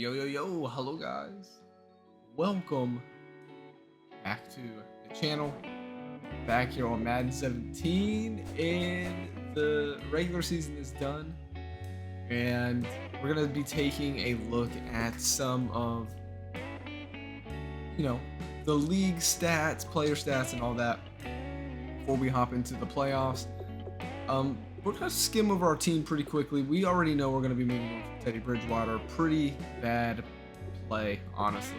Yo, hello guys. Welcome back to the channel. Back here on Madden 17, and the regular season is done. And we're gonna be taking a look at some of, the league stats, player stats, and all that before we hop into the playoffs. We're gonna skim over our team pretty quickly. We already know we're gonna be moving on from Teddy Bridgewater. Pretty bad play, honestly.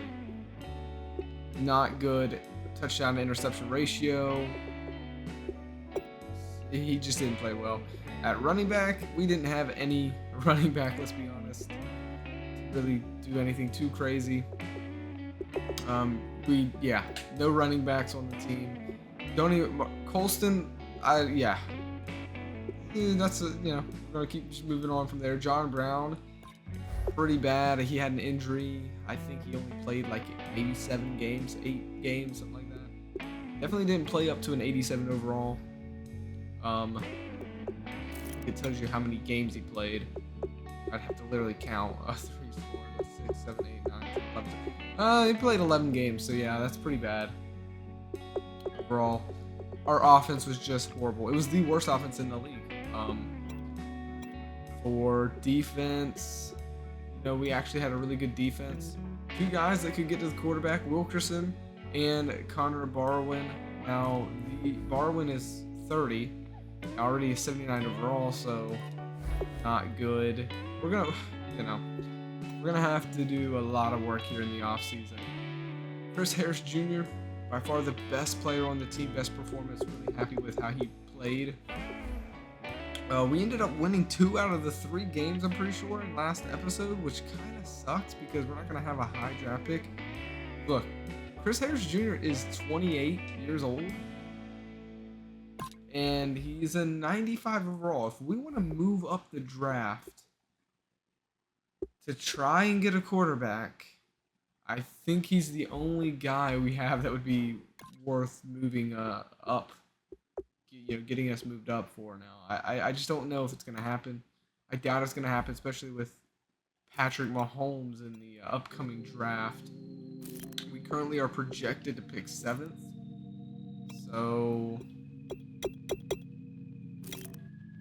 Not good touchdown to interception ratio. He just didn't play well. At running back, we didn't have any running back, let's be honest, to really do anything too crazy. No running backs on the team. Colston, we're gonna keep just moving on from there. John Brown, pretty bad. He had an injury. I think he only played like maybe 7 games, 8 games, something like that. Definitely didn't play up to an 87 overall. It tells you how many games he played. I'd have to literally count 3, 4, 6, 7, 8, 9, 10, 11. He played 11 games, so yeah, that's pretty bad. Overall, our offense was just horrible. It was the worst offense in the league. For defense, we actually had a really good defense. 2 guys that could get to the quarterback, Wilkerson and Connor Barwin. Now, the Barwin is 30, already 79 overall, so not good. We're gonna have to do a lot of work here in the offseason. Chris Harris Jr., by far the best player on the team, best performance. Really happy with how he played. We ended up winning 2 out of the 3 games, I'm pretty sure, in last episode, which kind of sucks because we're not going to have a high draft pick. Look, Chris Harris Jr. is 28 years old, and he's a 95 overall. If we want to move up the draft to try and get a quarterback, I think he's the only guy we have that would be worth moving up. Getting us moved up for now. I just don't know if it's going to happen. I doubt it's going to happen, especially with Patrick Mahomes in the upcoming draft. We currently are projected to pick 7th. So,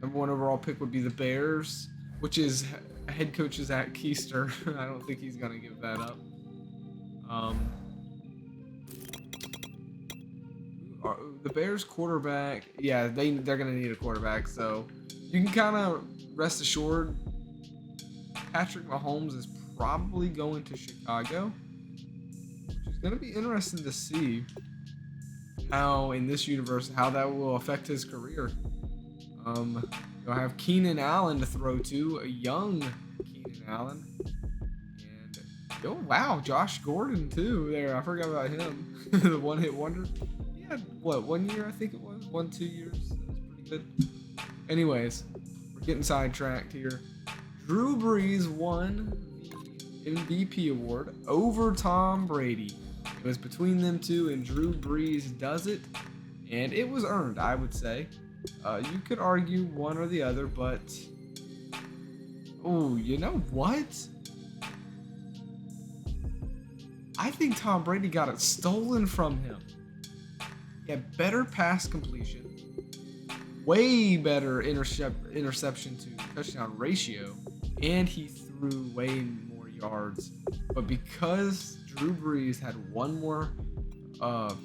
number 1 overall pick would be the Bears, which is head coach is at Keister. I don't think he's going to give that up. The Bears quarterback, they're gonna need a quarterback, so you can kind of rest assured Patrick Mahomes is probably going to Chicago, which is gonna be interesting to see how in this universe how that will affect his career. You'll have Keenan Allen to throw to, a young Keenan Allen, and wow, Josh Gordon too. There, I forgot about him. The one-hit wonder. What, 1 year I think it was? 1-2 years? That was pretty good. Anyways, we're getting sidetracked here. Drew Brees won the MVP award over Tom Brady. It was between them two, and Drew Brees does it, and it was earned, I would say. You could argue one or the other, but you know what? I think Tom Brady got it stolen from him. He had better pass completion, way better interception to touchdown ratio, and he threw way more yards. But because Drew Brees had 1 more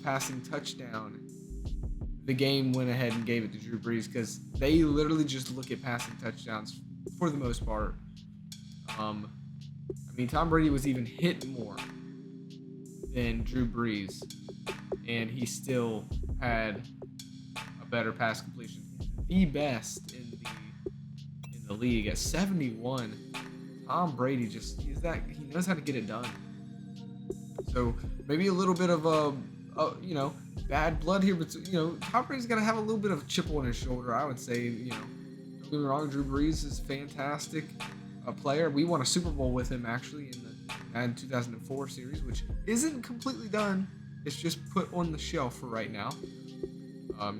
passing touchdown, the game went ahead and gave it to Drew Brees because they literally just look at passing touchdowns for the most part. Tom Brady was even hit more than Drew Brees, and he still had a better pass completion, the best in the league at 71. Tom Brady he knows how to get it done. So maybe a little bit of bad blood here, but Tom Brady's got to have a little bit of a chip on his shoulder, I would say. Don't get me wrong, Drew Brees is a fantastic player. We won a Super Bowl with him actually in the Madden 2004 series, which isn't completely done. It's just put on the shelf for right now.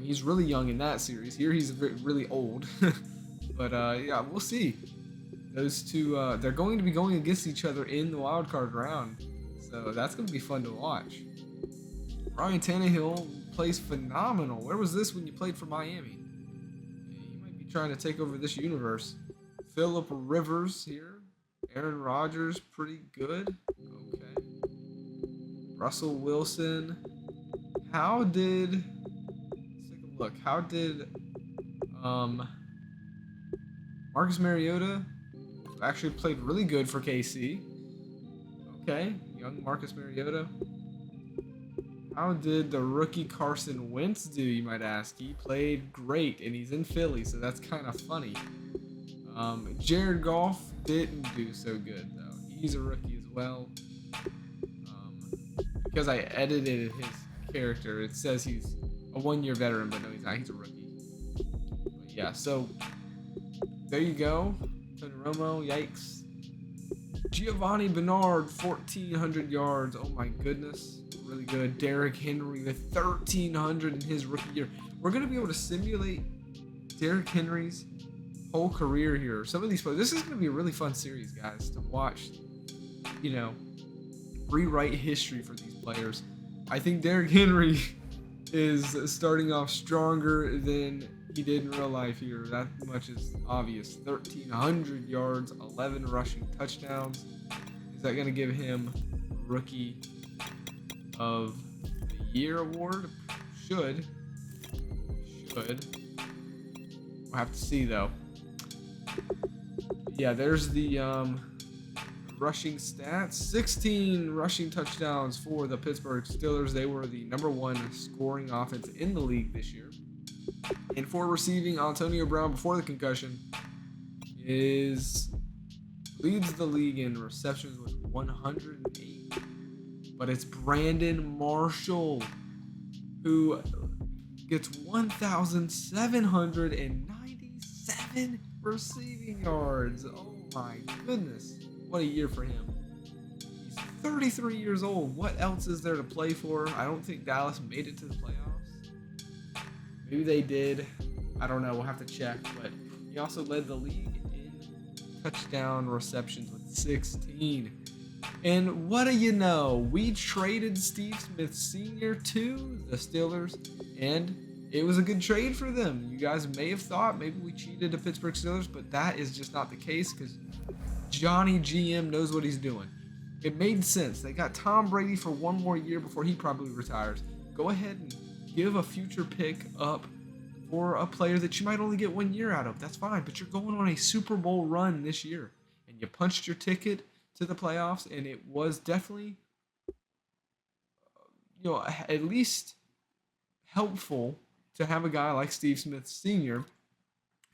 He's really young in that series. Here he's really old. But we'll see. those two, they're going to be going against each other in the wild card round, so that's going to be fun to watch. Ryan Tannehill plays phenomenal. Where was this when you played for Miami? Yeah, you might be trying to take over this universe. Phillip Rivers here. Aaron Rodgers, pretty good. Okay. Russell Wilson. Let's take a look. How did Marcus Mariota actually played really good for KC? Okay, young Marcus Mariota. How did the rookie Carson Wentz do, you might ask? He played great, and he's in Philly, so that's kind of funny. Jared Goff didn't do so good, though. He's a rookie as well. Because I edited his character, it says he's a one-year veteran, but no, he's not. He's a rookie. But yeah, so there you go. Tony Romo, yikes. Giovanni Bernard, 1,400 yards. Oh my goodness. Really good. Derrick Henry with 1,300 in his rookie year. We're going to be able to simulate Derrick Henry's whole career here. Some of these players. This is going to be a really fun series, guys, to watch. You know, rewrite history for these players. I think Derrick Henry is starting off stronger than he did in real life here. That much is obvious. 1,300 yards, 11 rushing touchdowns. Is that going to give him Rookie of the Year award? Should. We'll have to see, though. Yeah, there's the rushing stats. 16 rushing touchdowns for the Pittsburgh Steelers. They were the #1 scoring offense in the league this year. And for receiving, Antonio Brown, before the concussion, leads the league in receptions with 108. But it's Brandon Marshall who gets 1,797 receiving yards. Oh my goodness. What a year for him. He's 33 years old. What else is there to play for? I don't think Dallas made it to the playoffs. Maybe they did. I don't know. We'll have to check. But he also led the league in touchdown receptions with 16. And what do you know? We traded Steve Smith Sr. to the Steelers, and it was a good trade for them. You guys may have thought maybe we cheated the Pittsburgh Steelers, but that is just not the case because Johnny GM knows what he's doing. It made sense. They got Tom Brady for one more year before he probably retires. Go ahead and give a future pick up for a player that you might only get 1 year out of. That's fine, but you're going on a Super Bowl run this year, and you punched your ticket to the playoffs, and it was definitely, at least helpful to have a guy like Steve Smith Sr.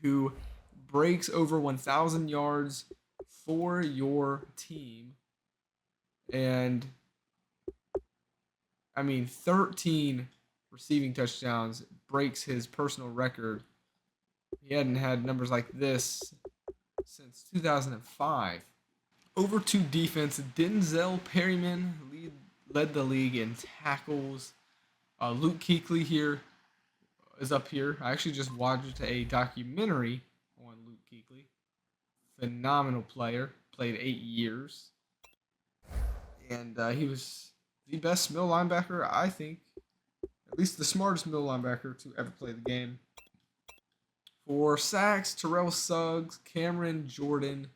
who breaks over 1,000 yards for your team. And, 13 receiving touchdowns breaks his personal record. He hadn't had numbers like this since 2005. Over to defense, Denzel Perryman led the league in tackles. Luke Kuechly here is up here. I actually just watched a documentary on Luke Kuechly. Phenomenal player. Played 8 years. And he was the best middle linebacker, I think. At least the smartest middle linebacker to ever play the game. For sacks, Terrell Suggs, Cameron Jordan,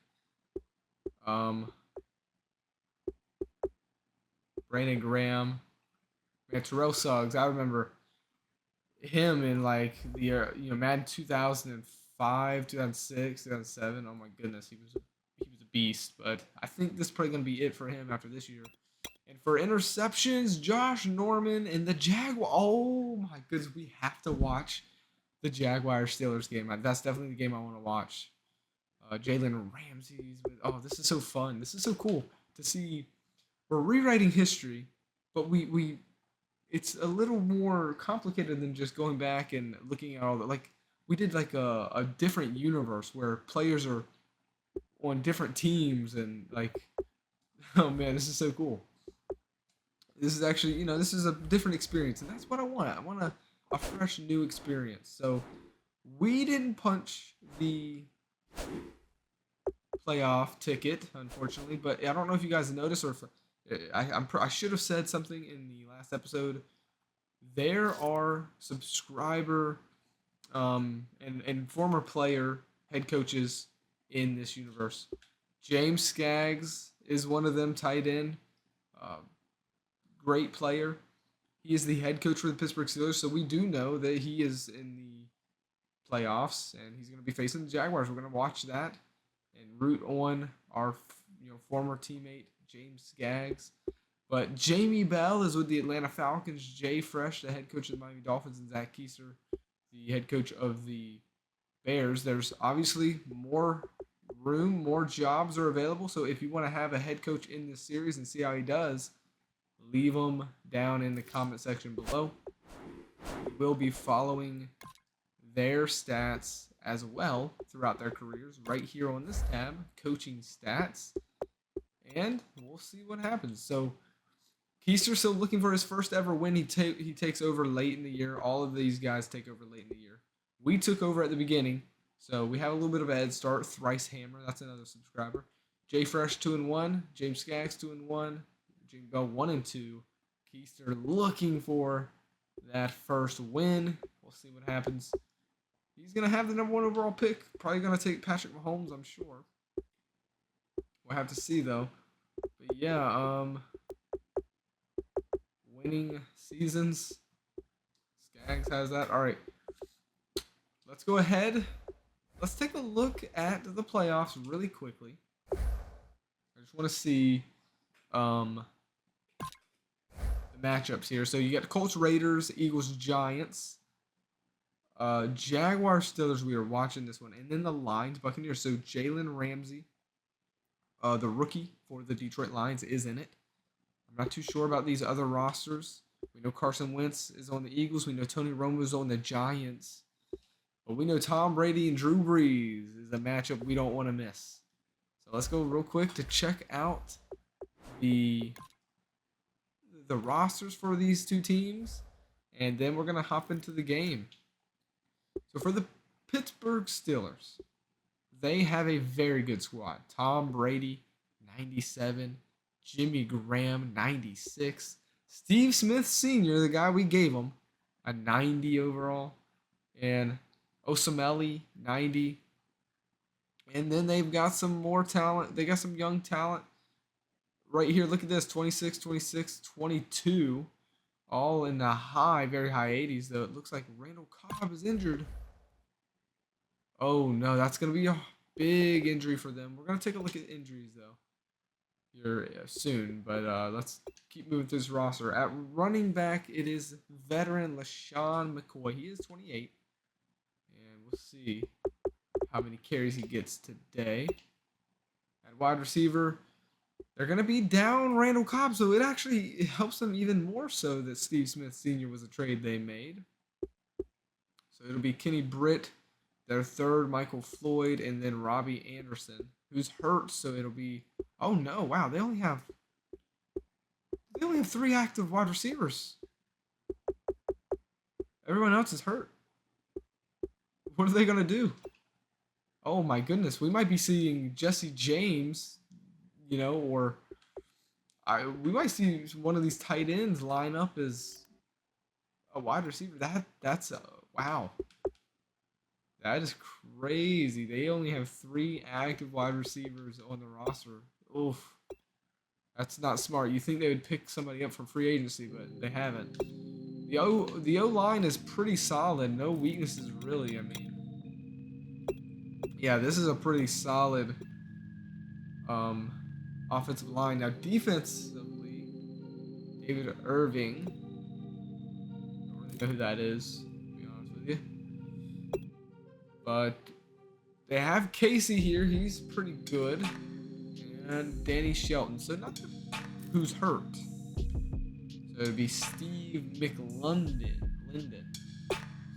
Brandon Graham, man, Terrell Suggs. I remember him in like the Madden 2005, 2006, 2007. Oh my goodness, he was a beast. But I think this is probably gonna be it for him after this year. And for interceptions, Josh Norman and the Jaguars. Oh my goodness, we have to watch the Jaguars-Steelers game. That's definitely the game I want to watch. Jalen Ramsey's. Oh, this is so fun. This is so cool to see. We're rewriting history, but it's a little more complicated than just going back and looking at all the, like, we did like a different universe where players are on different teams and like, oh man, this is so cool. This is actually, this is a different experience, and that's what I want. I want a fresh new experience. So we didn't punch the playoff ticket, unfortunately. But I don't know if you guys noticed or if I should have said something in the last episode. There are subscriber and former player head coaches in this universe. James Skaggs is one of them, tight end. Uh, Great player. He is the head coach for the Pittsburgh Steelers, so we do know that he is in the playoffs and he's going to be facing the Jaguars. We're going to watch that and root on our former teammate James Skaggs. But Jamie Bell is with the Atlanta Falcons. Jay Fresh, the head coach of the Miami Dolphins, and Zach Keiser, the head coach of the Bears. There's obviously more room, more jobs are available. So if you want to have a head coach in this series and see how he does, leave them down in the comment section below. We'll be following their stats as well throughout their careers right here on this tab, coaching stats, and we'll see what happens. So Keister's still looking for his first ever win. He takes over late in the year. All of these guys take over late in the year. We took over at the beginning, so we have a little bit of a head start. Thrice Hammer, that's another subscriber. Jay Fresh 2-1, James Skaggs 2-1, Jamie Bell 1-2. Keister looking for that first win. We'll see what happens. He's gonna have the number 1 overall pick. Probably gonna take Patrick Mahomes, I'm sure. We'll have to see though. But yeah, winning seasons. Skaggs has that. All right. Let's go ahead. Let's take a look at the playoffs really quickly. I just want to see the matchups here. So you got the Colts, Raiders, Eagles, Giants, Jaguars, Steelers. We are watching this one, and then the Lions, Buccaneers. So Jalen Ramsey, the rookie for the Detroit Lions, is in it. I'm not too sure about these other rosters. We know Carson Wentz is on the Eagles. We know Tony Romo is on the Giants. But we know Tom Brady and Drew Brees is a matchup we don't want to miss. So let's go real quick to check out the rosters for these two teams. And then we're going to hop into the game. So for the Pittsburgh Steelers, they have a very good squad. Tom Brady, 97. Jimmy Graham, 96. Steve Smith Sr., the guy we gave him, a 90 overall. And Osamele, 90. And then they've got some more talent. They got some young talent right here. Look at this, 26, 26, 22. All in the very high 80s, though. It looks like Randall Cobb is injured. Oh, no, that's going to be a big injury for them. We're going to take a look at injuries, though, here soon. But let's keep moving through this roster. At running back, it is veteran LaShawn McCoy. He is 28. And we'll see how many carries he gets today. At wide receiver, they're going to be down Randall Cobb, so it actually helps them even more so that Steve Smith Sr. was a trade they made. So it'll be Kenny Britt, their third, Michael Floyd, and then Robbie Anderson, who's hurt, so it'll be... Oh, no, wow, they only have 3 active wide receivers. Everyone else is hurt. What are they going to do? Oh, my goodness, we might be seeing Jesse James... or we might see one of these tight ends line up as a wide receiver. That's wow. That is crazy. They only have 3 active wide receivers on the roster. Oof. That's not smart. You think they would pick somebody up from free agency, but they haven't. The O-line is pretty solid. No weaknesses, really. I mean, yeah, this is a pretty solid offensive line. Now, defensively, David Irving. I don't really know who that is, to be honest with you. But they have Casey here. He's pretty good. And Danny Shelton. So not who's hurt. So it'd be Steve McLendon. So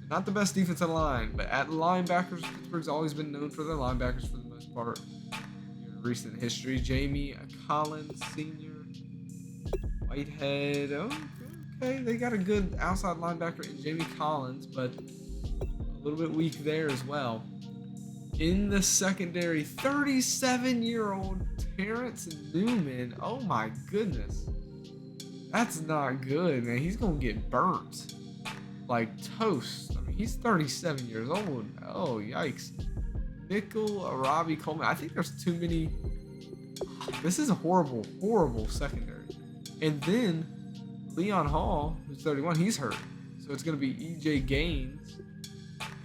not the best defensive line. But at linebackers, Pittsburgh's always been known for their linebackers for the most part. Recent history. Jamie Collins Sr. Whitehead. Oh, okay. They got a good outside linebacker in Jamie Collins, but a little bit weak there as well. In the secondary, 37-year-old Terrence Newman. Oh my goodness. That's not good, man. He's going to get burnt like toast. I mean, he's 37 years old. Oh, yikes. Nickel, Arabi, Coleman. I think there's too many. This is a horrible, horrible secondary. And then Leon Hall, who's 31, he's hurt. So it's going to be EJ Gaines.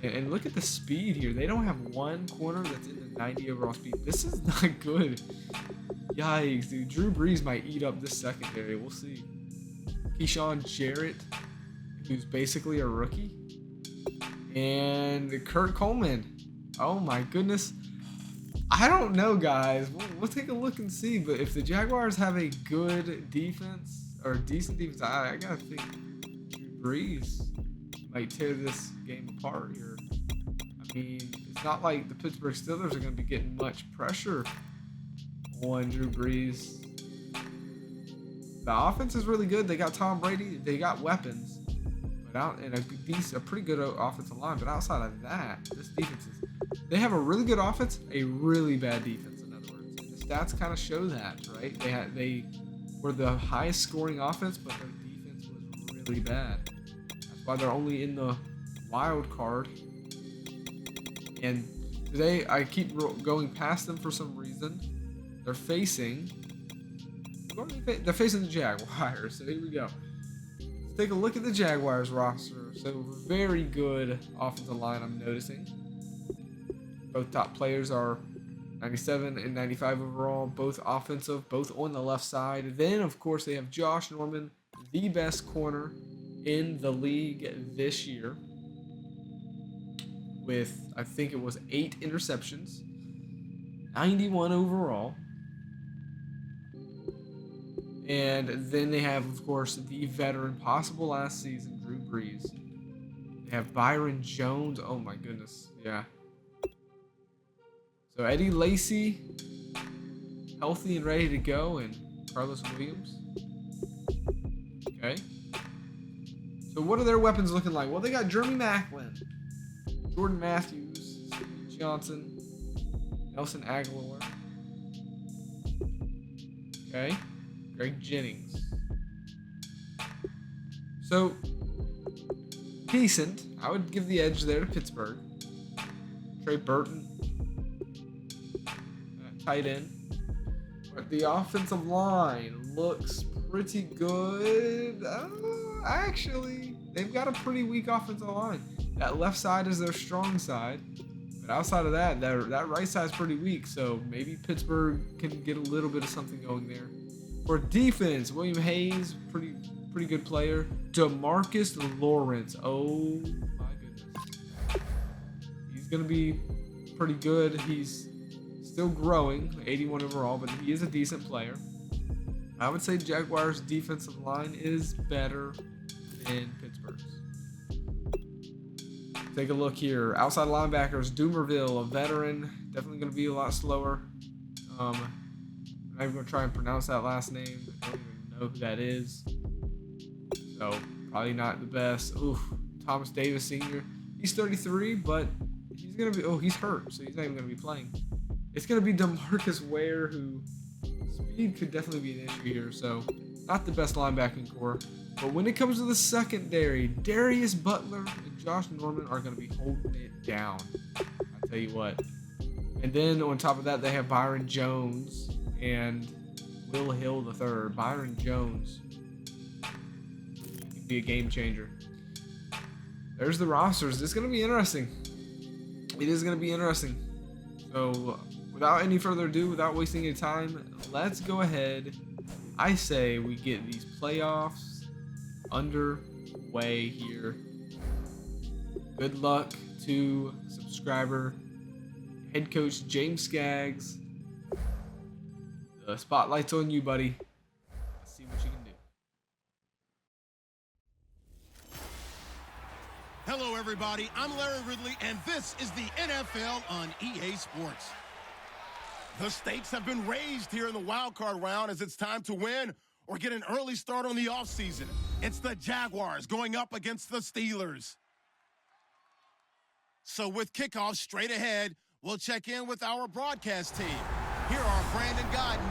And look at the speed here. They don't have one corner that's in the 90 overall speed. This is not good. Yikes, dude. Drew Brees might eat up this secondary. We'll see. Keyshawn Jarrett, who's basically a rookie. And Kurt Coleman. Oh my goodness. I don't know, guys. We'll take a look and see. But if the Jaguars have a good defense or decent defense, I gotta think Drew Brees might tear this game apart here. I mean, it's not like the Pittsburgh Steelers are going to be getting much pressure on Drew Brees. The offense is really good. They got Tom Brady. They got weapons. But out in a pretty good offensive line. But outside of that, this defense is. They have a really good offense, a really bad defense. In other words, and the stats kind of show that, right? They were the highest scoring offense, but their defense was really bad. That's why they're only in the wild card. And today, I keep going past them for some reason. They're facing the Jaguars. So here we go. Let's take a look at the Jaguars roster. So very good offensive line, I'm noticing. Both top players are 97 and 95 overall, both offensive, both on the left side. Then, of course, they have Josh Norman, the best corner in the league this year, with, I think it was 8 interceptions, 91 overall. And then they have, of course, the veteran, possible last season, Drew Brees. They have Byron Jones. Oh, my goodness. Yeah. So Eddie Lacy, healthy and ready to go, and Carlos Williams. Okay. So what are their weapons looking like? Well, they got Jeremy Maclin, Jordan Matthews, Steve Johnson, Nelson Aguilar. Okay. Greg Jennings. So decent. I would give the edge there to Pittsburgh. Trey Burton, tight end. But the offensive line looks pretty good. Actually, they've got a pretty weak offensive line. That left side is their strong side. But outside of that, that right side is pretty weak. So maybe Pittsburgh can get a little bit of something going there. For defense, William Hayes, pretty good player. DeMarcus Lawrence. Oh my goodness. He's going to be pretty good. He's still growing, 81 overall, but he is a decent player. I would say Jaguars' defensive line is better than Pittsburgh's. Take a look here. Outside linebackers, Doomerville, a veteran, definitely going to be a lot slower. I'm not even going to try and pronounce that last name. I don't even know who that is. So, probably not the best. Oof. Thomas Davis Sr. He's 33, but he's going to be... Oh, he's hurt, so he's not even going to be playing. It's going to be DeMarcus Ware, who... Speed could definitely be an issue here, so... Not the best linebacking core. But when it comes to the secondary, Darius Butler and Josh Norman are going to be holding it down. I tell you what. And then on top of that, they have Byron Jones and Will Hill III. Byron Jones could be a game changer. There's the rosters. It's going to be interesting. It is going to be interesting. So without any further ado, without wasting any time, let's go ahead. I say we get these playoffs underway here. Good luck to subscriber, head coach James Skaggs. The spotlight's on you, buddy. Let's see what you can do. Hello, everybody. I'm Larry Ridley, and this is the NFL on EA Sports. The stakes have been raised here in the wild card round as it's time to win or get an early start on the offseason. It's the Jaguars going up against the Steelers. So with kickoff straight ahead, We'll check in with our broadcast team. Here are Brandon Godden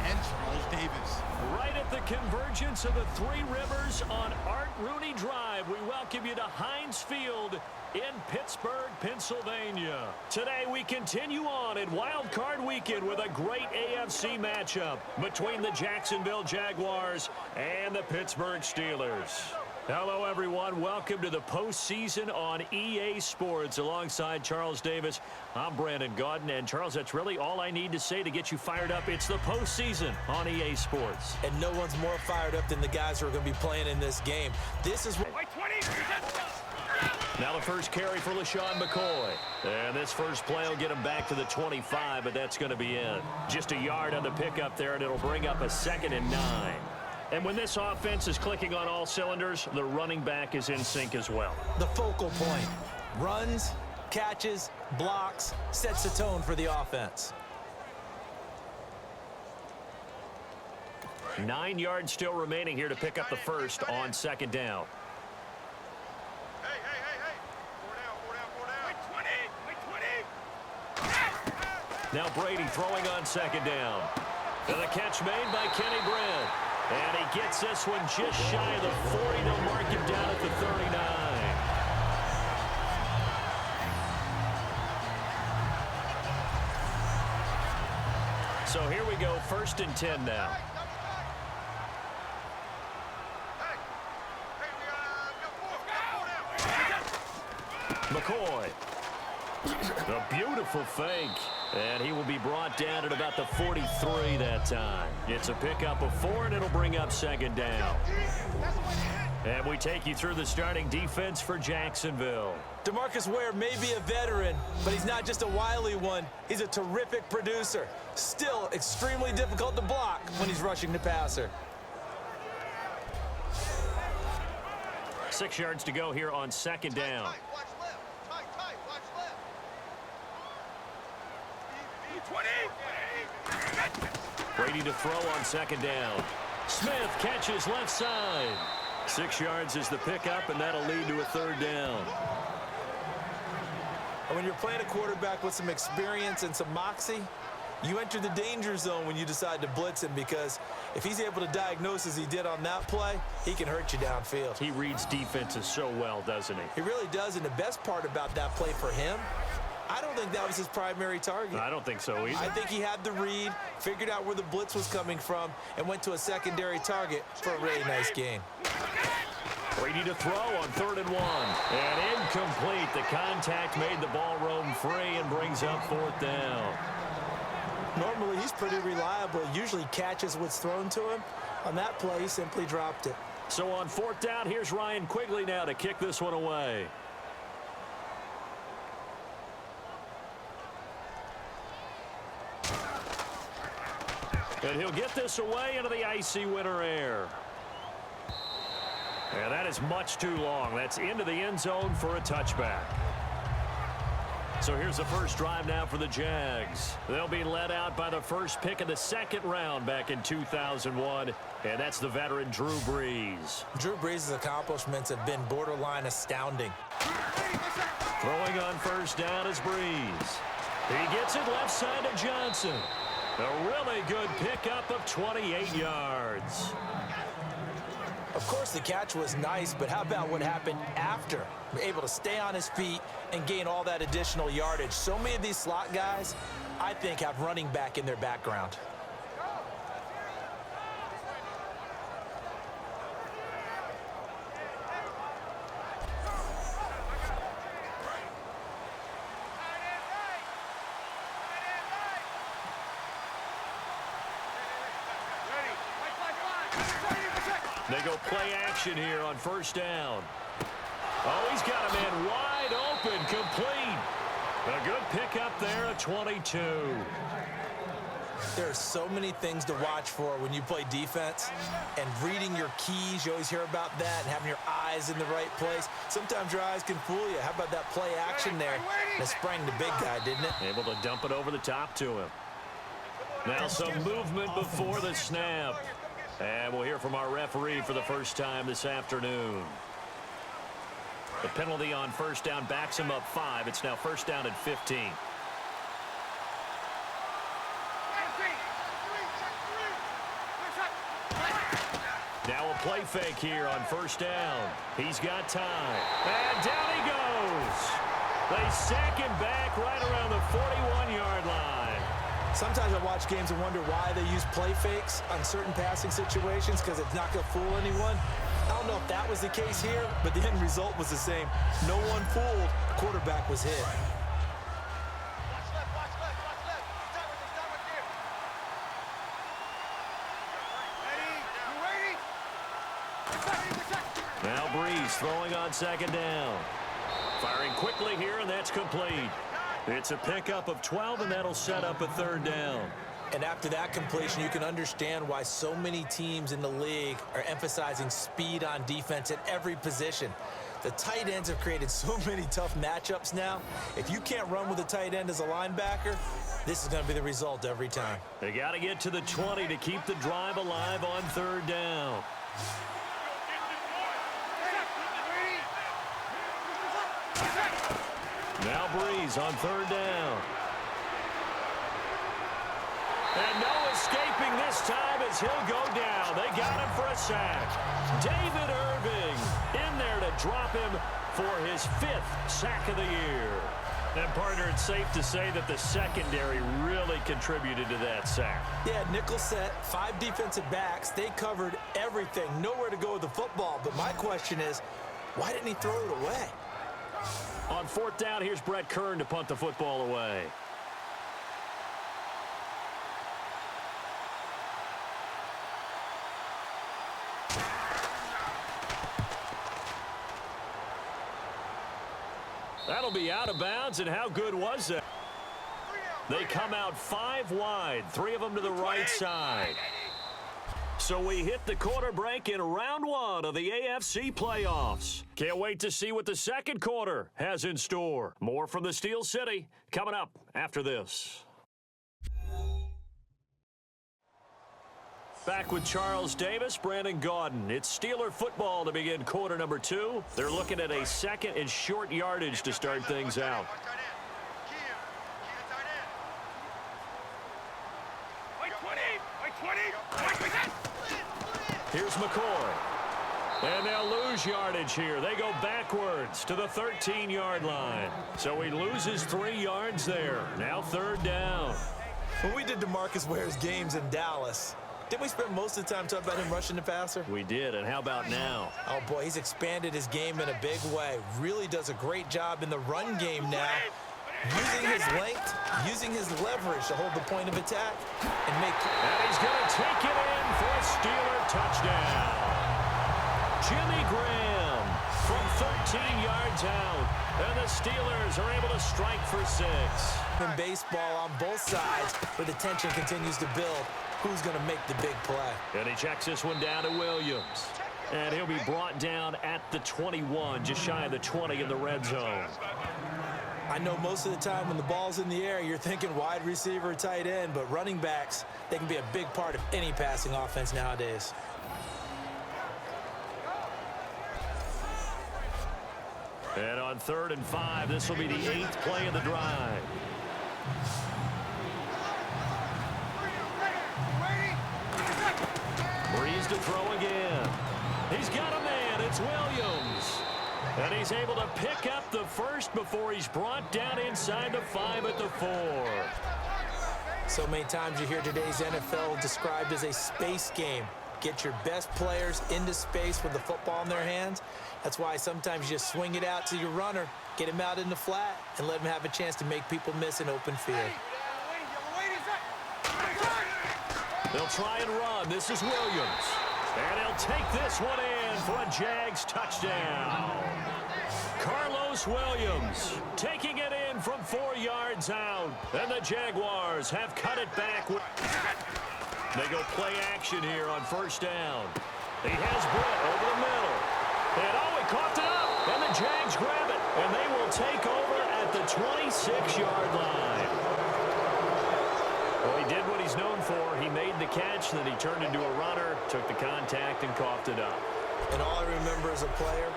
and Charles Davis. Right at the convergence of the Three Rivers on Art Rooney Drive, we welcome you to Heinz Field in Pittsburgh, Pennsylvania. Today we continue on in Wild Card Weekend with a great AFC matchup between the Jacksonville Jaguars and the Pittsburgh Steelers. Hello, everyone. Welcome to the postseason on EA Sports. Alongside Charles Davis, I'm Brandon Godden. And, Charles, that's really all I need to say to get you fired up. It's the postseason on EA Sports. And no one's more fired up than the guys who are going to be playing in this game. This is... Now the first carry for LaShawn McCoy. And this first play will get him back to the 25, but that's going to be it. Just a yard on the pickup there, and it'll bring up a 2nd and 9. And when this offense is clicking on all cylinders, the running back is in sync as well. The focal point. Runs, catches, blocks, sets the tone for the offense. 9 yards still remaining here to pick up the first on 2nd down. Now Brady throwing on 2nd down. And the catch made by Kenny Brent. And he gets this one just shy of the 40. They'll mark him down at the 39. So here we go, 1st and 10 now. McCoy. A beautiful fake. And he will be brought down at about the 43 that time. It's a pickup of 4, and it'll bring up 2nd down. And we take you through the starting defense for Jacksonville. DeMarcus Ware may be a veteran, but he's not just a wily one. He's a terrific producer. Still extremely difficult to block when he's rushing the passer. 6 yards to go here on 2nd down. Brady to throw on 2nd down. Smith catches left side. 6 yards is the pickup, and that'll lead to a 3rd down. When you're playing a quarterback with some experience and some moxie, you enter the danger zone when you decide to blitz him, because if he's able to diagnose as he did on that play, he can hurt you downfield. He reads defenses so well, doesn't he? He really does, and the best part about that play for him, I don't think that was his primary target. I don't think so either. I think he had the read, figured out where the blitz was coming from, and went to a secondary target for a really nice gain. Brady to throw on 3rd and 1. And incomplete. The contact made the ball roam free and brings up 4th down. Normally, he's pretty reliable. Usually catches what's thrown to him. On that play, he simply dropped it. So on 4th down, here's Ryan Quigley now to kick this one away. And he'll get this away into the icy winter air. And that is much too long. That's into the end zone for a touchback. So here's the first drive now for the Jags. They'll be led out by the first pick of the 2nd round back in 2001. And that's the veteran Drew Brees. Drew Brees' accomplishments have been borderline astounding. Throwing on 1st down is Brees. He gets it left side to Johnson. A really good pickup of 28 yards. Of course, the catch was nice, but how about what happened after? Able to stay on his feet and gain all that additional yardage. So many of these slot guys, I think, have running back in their background. They go play action here on 1st down. Oh, he's got a man wide open, complete. A good pickup there at 22. There are so many things to watch for when you play defense, and reading your keys, you always hear about that, and having your eyes in the right place. Sometimes your eyes can fool you. How about that play action there? That sprang the big guy, didn't it? Able to dump it over the top to him. Now some movement before the snap. And we'll hear from our referee for the first time this afternoon. The penalty on 1st down backs him up 5. It's now 1st down and 15. Now a play fake here on first down. He's got time. And down he goes. They sack him back right around the 41-yard line. Sometimes I watch games and wonder why they use play fakes on certain passing situations because it's not going to fool anyone. I don't know if that was the case here, but the end result was the same. No one fooled. The quarterback was hit. Now Brees throwing on second down. Firing quickly here, and that's complete. It's a pickup of 12, and that'll set up a third down. And after that completion, you can understand why so many teams in the league are emphasizing speed on defense at every position. The tight ends have created so many tough matchups now. If you can't run with a tight end as a linebacker, this is going to be the result every time. They got to get to the 20 to keep the drive alive on third down. Now Brees on third down. And no escaping this time as he'll go down. They got him for a sack. David Irving in there to drop him for his 5th sack of the year. And, partner, it's safe to say that the secondary really contributed to that sack. Yeah, nickel set, 5 defensive backs. They covered everything. Nowhere to go with the football. But my question is, why didn't he throw it away? On fourth down, here's Brett Kern to punt the football away. That'll be out of bounds, and how good was that? They come out 5 wide, 3 of them to the right side. So we hit the quarter break in round 1 of the AFC playoffs. Can't wait to see what the second quarter has in store. More from the Steel City coming up after this. Back with Charles Davis, Brandon Gaudin. It's Steeler football to begin quarter number 2. They're looking at a second and short yardage to start things out. Here's McCoy. And they'll lose yardage here. They go backwards to the 13-yard line. So he loses 3 yards there. Now third down. When we did DeMarcus Ware's games in Dallas, didn't we spend most of the time talking about him rushing the passer? We did, and how about now? Oh, boy, he's expanded his game in a big way. Really does a great job in the run game now. Using his length, using his leverage to hold the point of attack and make... And he's going to take it in for a Steeler touchdown. Jimmy Graham from 13 yards out. And the Steelers are able to strike for 6. In baseball on both sides, where the tension continues to build, who's going to make the big play? And he checks this one down to Williams. And he'll be brought down at the 21, just shy of the 20 in the red zone. I know most of the time when the ball's in the air, you're thinking wide receiver, tight end, but running backs, they can be a big part of any passing offense nowadays. And on 3rd and 5, this will be the 8th play of the drive. Brees to throw again. He's got a man. It's Williams. And he's able to pick up the first before he's brought down inside the 5 at the 4. So many times you hear today's NFL described as a space game. Get your best players into space with the football in their hands. That's why sometimes you just swing it out to your runner, get him out in the flat, and let him have a chance to make people miss an open field. They'll try and run. This is Williams. And he'll take this one in for a Jags touchdown. Carlos Williams taking it in from 4 yards out. And the Jaguars have cut it back. They go play action here on first down. He has Britt over the middle. And oh, he coughed it up. And the Jags grab it. And they will take over at the 26-yard line. Well, he did what he's known for. He made the catch, then he turned into a runner, took the contact, and coughed it up. And all I remember as a player,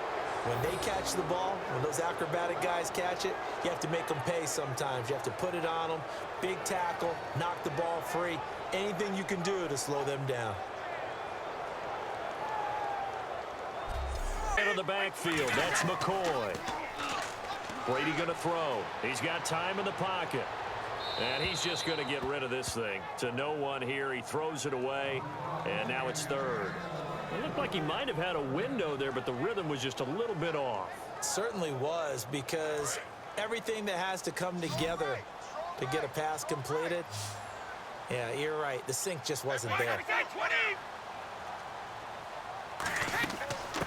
when they catch the ball, when those acrobatic guys catch it, you have to make them pay sometimes. You have to put it on them, big tackle, knock the ball free, anything you can do to slow them down. Into the backfield, that's McCoy. Brady going to throw. He's got time in the pocket. And he's just going to get rid of this thing. To no one here. He throws it away. And now it's third. It looked like he might have had a window there, but the rhythm was just a little bit off. It certainly was, because everything that has to come together to get a pass completed. Yeah, you're right. The sync just wasn't there.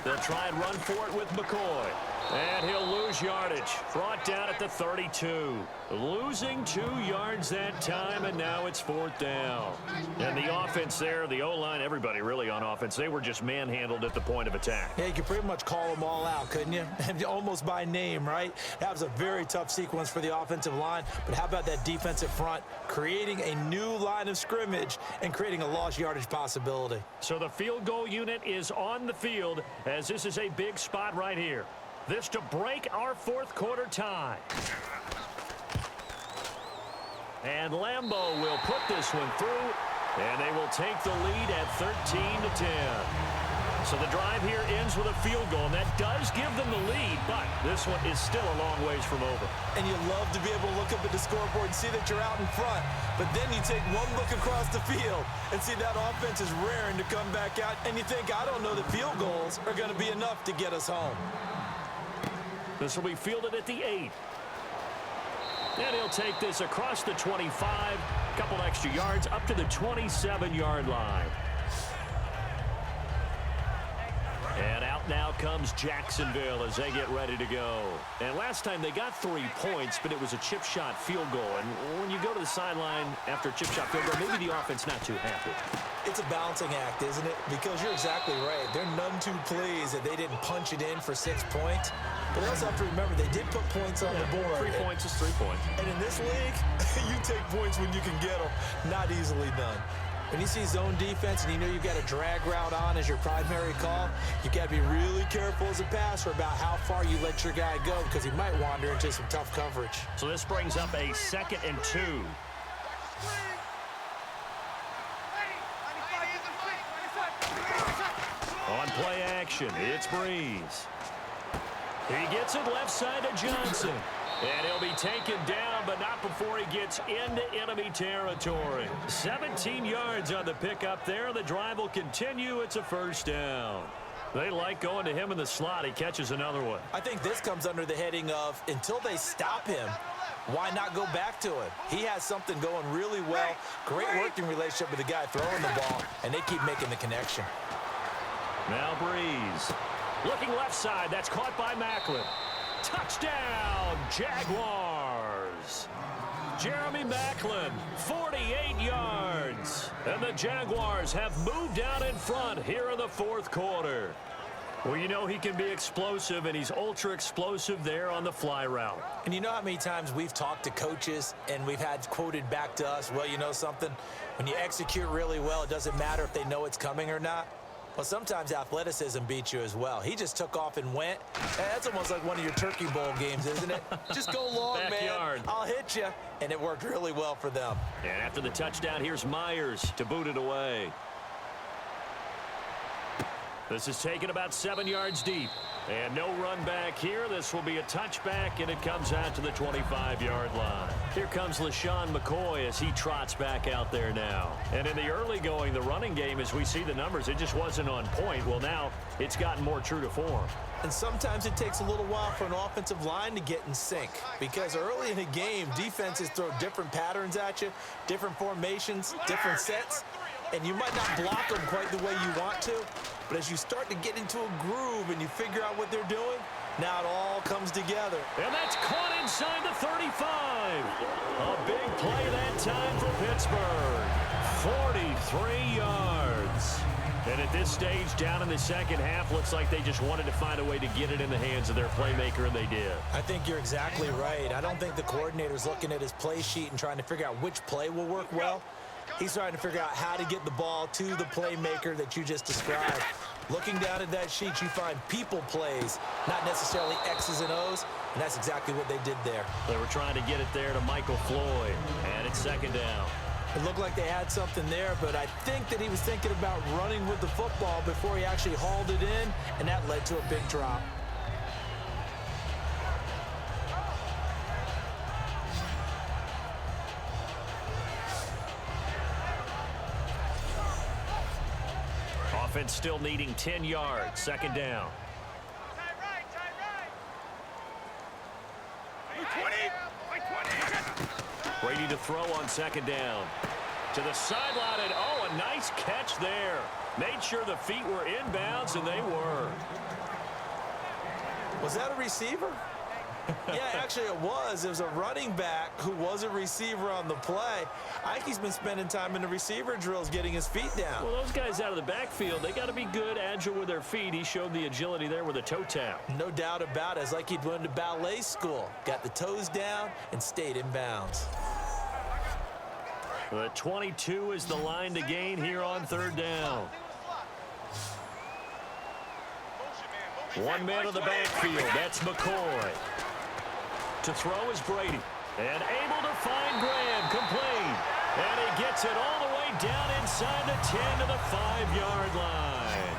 They'll try and run for it with McCoy. And he'll lose yardage. Brought down at the 32. Losing 2 yards that time, and now it's 4th down. And the offense there, the O-line, everybody really on offense, they were just manhandled at the point of attack. Yeah, you could pretty much call them all out, couldn't you? Almost by name, right? That was a very tough sequence for the offensive line. But how about that defensive front creating a new line of scrimmage and creating a lost yardage possibility? So the field goal unit is on the field, as this is a big spot right here. This to break our 4th quarter tie. And Lambeau will put this one through, and they will take the lead at 13-10. So the drive here ends with a field goal, and that does give them the lead, but this one is still a long ways from over. And you love to be able to look up at the scoreboard and see that you're out in front, but then you take one look across the field and see that offense is raring to come back out, and you think, I don't know that field goals are going to be enough to get us home. This will be fielded at the 8. And he'll take this across the 25, a couple extra yards up to the 27-yard line. And out now comes Jacksonville as they get ready to go. And last time they got 3 points, but it was a chip shot field goal. And when you go to the sideline after a chip shot field goal, maybe the offense not too happy. It's a balancing act, isn't it? Because you're exactly right. They're none too pleased that they didn't punch it in for 6 points. But they also have to remember they did put points on the board. 3 points is 3 points. And in this league, you take points when you can get them. Not easily done. When you see zone defense and you know you've got a drag route on as your primary call, you've got to be really careful as a passer about how far you let your guy go, because he might wander into some tough coverage. So this brings up a 2nd and 2. On play action, it's Brees. He gets it left side to Johnson. And he'll be taken down, but not before he gets into enemy territory. 17 yards on the pickup there. The drive will continue. It's a 1st down. They like going to him in the slot. He catches another one. I think this comes under the heading of, until they stop him, why not go back to him? He has something going really well. Great working relationship with the guy throwing the ball, and they keep making the connection. Now Brees. Looking left side. That's caught by Macklin. Touchdown, Jaguars. Jeremy Macklin, 48 yards. And the Jaguars have moved out in front here in the 4th quarter. Well, you know he can be explosive, and he's ultra explosive there on the fly route. And you know how many times we've talked to coaches and we've had quoted back to us, well, you know something? When you execute really well, it doesn't matter if they know it's coming or not. Well, sometimes athleticism beats you as well. He just took off and went. That's almost like one of your Turkey Bowl games, isn't it? Just go long, Backyard. man. I'll hit you. And it worked really well for them. And after the touchdown, here's Myers to boot it away. This is taken about 7 yards deep. And no run back here. This will be a touchback, and it comes out to the 25-yard line. Here comes LaShawn McCoy as he trots back out there now. And in the early going, the running game, as we see the numbers, it just wasn't on point. Well, now it's gotten more true to form. And sometimes it takes a little while for an offensive line to get in sync, because early in a game, defenses throw different patterns at you, different formations, different sets, and you might not block them quite the way you want to. But as you start to get into a groove and you figure out what they're doing, now it all comes together. And that's caught inside the 35. A big play that time for Pittsburgh. 43 yards. And at this stage, down in the second half, looks like they just wanted to find a way to get it in the hands of their playmaker, and they did. I think you're exactly right. I don't think the coordinator's looking at his play sheet and trying to figure out which play will work well. He's trying to figure out how to get the ball to the playmaker that you just described. Looking down at that sheet, you find people plays, not necessarily X's and O's, and that's exactly what they did there. They were trying to get it there to Michael Floyd, and it's 2nd down. It looked like they had something there, but I think that he was thinking about running with the football before he actually hauled it in, and that led to a big drop. Offense still needing 10 yards. Second down. Brady to throw on second down. To the sideline, and oh, a nice catch there. Made sure the feet were inbounds, and they were. Was that a receiver? Yeah, actually it was. It was a running back who was a receiver on the play. I think he's been spending time in the receiver drills getting his feet down. Well, those guys out of the backfield, they got to be good, agile with their feet. He showed the agility there with a toe tap. No doubt about it. It's like he'd went to ballet school. Got the toes down and stayed in bounds. The 22 is the line to gain here on third down. One man on the backfield. That's McCoy. To throw is Brady. And able to find Graham. Complete. And he gets it all the way down inside the 10 to the 5-yard line.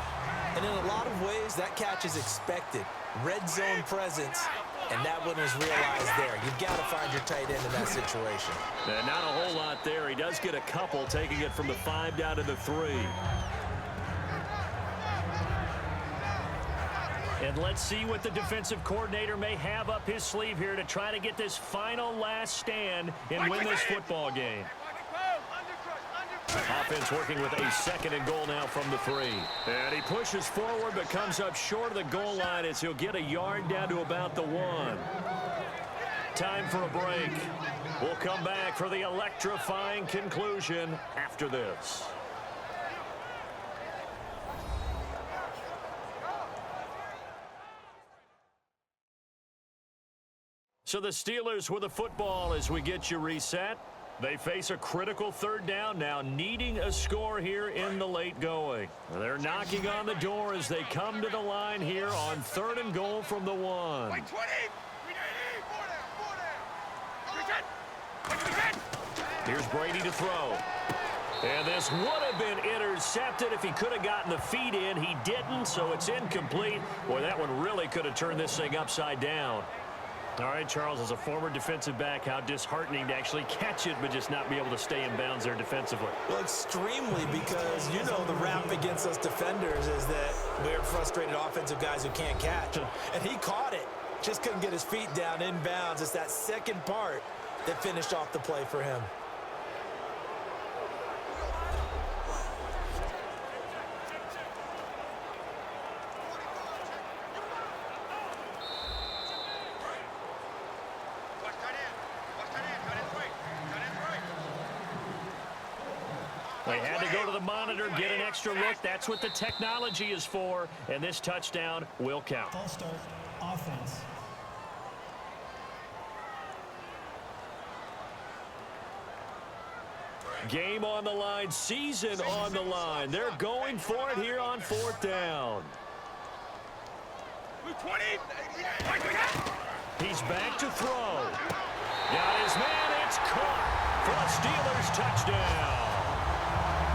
And in a lot of ways, that catch is expected. Red zone presence. And that one was realized there. You've got to find your tight end in that situation. And not a whole lot there. He does get a couple, taking it from the 5 down to the 3. And let's see what the defensive coordinator may have up his sleeve here to try to get this final last stand and win this football game. Offense working with a second and goal now from the 3. And he pushes forward but comes up short of the goal line as he'll get a yard down to about the 1. Time for a break. We'll come back for the electrifying conclusion after this. So the Steelers with the football as we get you reset. They face a critical third down now, needing a score here in the late going. They're knocking on the door as they come to the line here on third and goal from the 1. Here's Brady to throw. And this would have been intercepted if he could have gotten the feet in. He didn't, so it's incomplete. Boy, that one really could have turned this thing upside down. All right, Charles, as a former defensive back, how disheartening to actually catch it but just not be able to stay in bounds there defensively. Well, extremely, because you know the rap against us defenders is that we're frustrated offensive guys who can't catch. And he caught it, just couldn't get his feet down in bounds. It's that second part that finished off the play for him. They had to go to the monitor, get an extra look. That's what the technology is for, and this touchdown will count. False start, offense. Game on the line, season on the line. They're going for it here on fourth down. He's back to throw. Got his man, it's caught for a Steelers touchdown.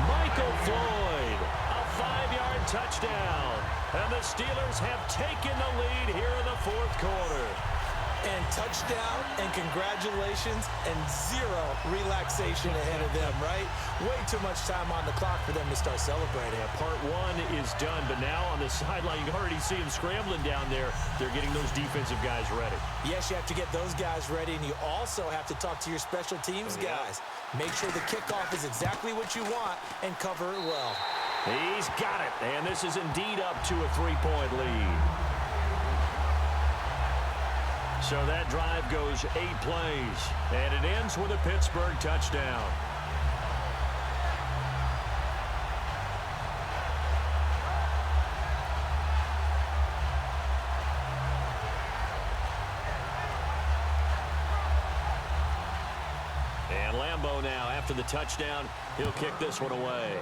Michael Floyd, a 5-yard touchdown. And the Steelers have taken the lead here in the fourth quarter. And touchdown, and congratulations, and zero relaxation ahead of them, right? Way too much time on the clock for them to start celebrating. Yeah, part 1 is done, but now on the sideline, you can already see them scrambling down there. They're getting those defensive guys ready. Yes, you have to get those guys ready, and you also have to talk to your special teams guys. Make sure the kickoff is exactly what you want and cover it well. He's got it, and this is indeed up to a 3-point lead. So that drive goes 8 plays, and it ends with a Pittsburgh touchdown. And Lambeau now, after the touchdown, he'll kick this one away.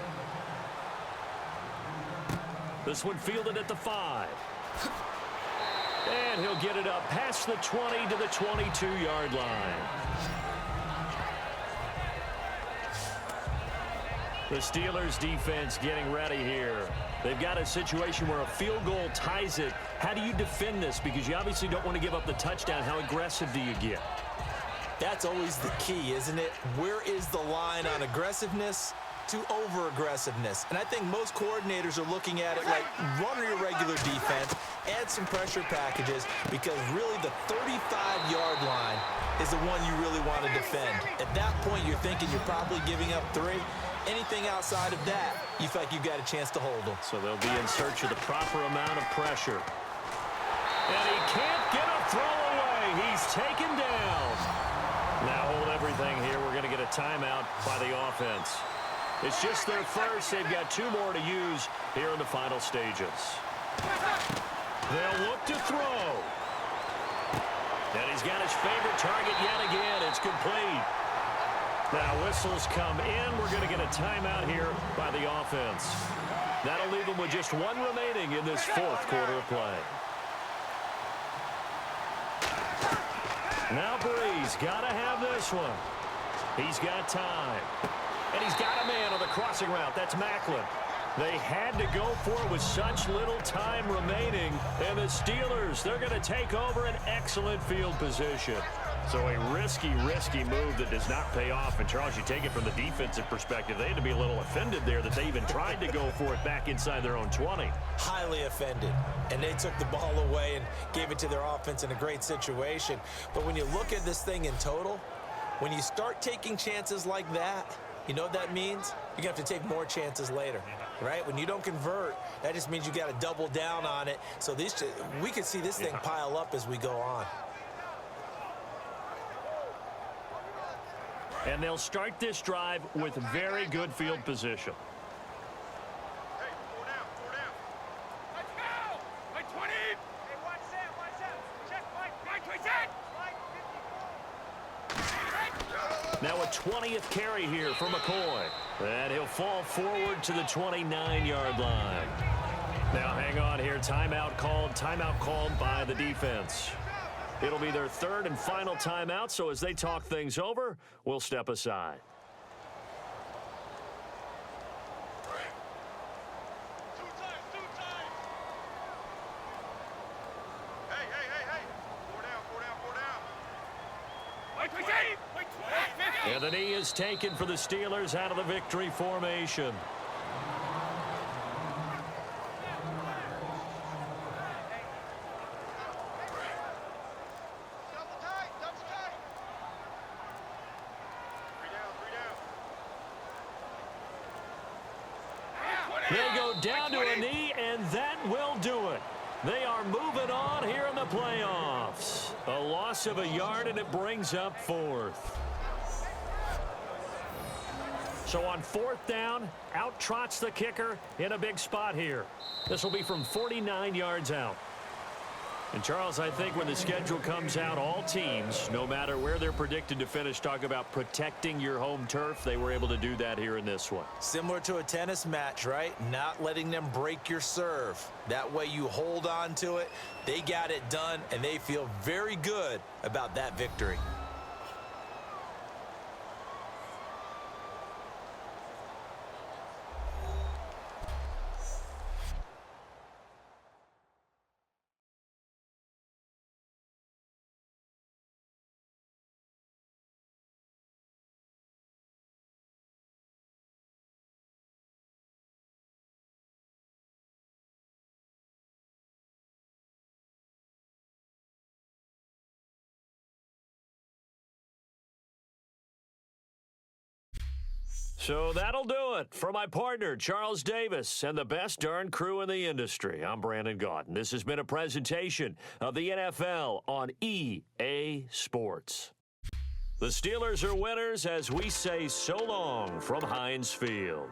This one fielded at the 5. And he'll get it up past the 20 to the 22-yard line. The Steelers defense getting ready here. They've got a situation where a field goal ties it. How do you defend this? Because you obviously don't want to give up the touchdown. How aggressive do you get? That's always the key, isn't it? Where is the line on aggressiveness to over-aggressiveness? And I think most coordinators are looking at it like run your regular defense, add some pressure packages, because really the 35-yard line is the one you really want to defend. At that point, you're thinking you're probably giving up 3. Anything outside of that, you feel like you've got a chance to hold them. So they'll be in search of the proper amount of pressure. And he can't get a throw away. He's taken down. Now hold everything here. We're going to get a timeout by the offense. It's just their first. They've got 2 more to use here in the final stages. They'll look to throw. And he's got his favorite target yet again. It's complete. Now whistles come in. We're going to get a timeout here by the offense. That'll leave them with just 1 remaining in this 4th quarter of play. Now Brees got to have this one. He's got time. And he's got a man on the crossing route. That's Macklin. They had to go for it with such little time remaining. And the Steelers, they're going to take over an excellent field position. So a risky move that does not pay off. And, Charles, you take it from the defensive perspective. They had to be a little offended there that they even tried to go for it back inside their own 20. Highly offended. And they took the ball away and gave it to their offense in a great situation. But when you look at this thing in total, when you start taking chances like that, you know what that means? You're going to have to take more chances later, right? When you don't convert, that just means you got to double down on it. So we could see this thing pile up as we go on. And they'll start this drive with very good field position. Hey, 4 down, 4 down. Let's go! By 20! Hey, watch that. Check, right. Now a 20th carry here for McCoy. And he'll fall forward to the 29-yard line. Now hang on here. Timeout called by the defense. It'll be their 3rd and final timeout, so as they talk things over, we'll step aside. Hey. 4 down. And the knee is taken for the Steelers out of the victory formation. They go down to a knee, and that will do it. They are moving on here in the playoffs. A loss of a yard, and it brings up 4th. So on 4th down, out trots the kicker in a big spot here. This will be from 49 yards out. And, Charles, I think when the schedule comes out, all teams, no matter where they're predicted to finish, talk about protecting your home turf. They were able to do that here in this one. Similar to a tennis match, right? Not letting them break your serve. That way you hold on to it. They got it done, and they feel very good about that victory. So that'll do it for my partner, Charles Davis, and the best darn crew in the industry. I'm Brandon Gaudin. This has been a presentation of the NFL on EA Sports. The Steelers are winners as we say so long from Heinz Field.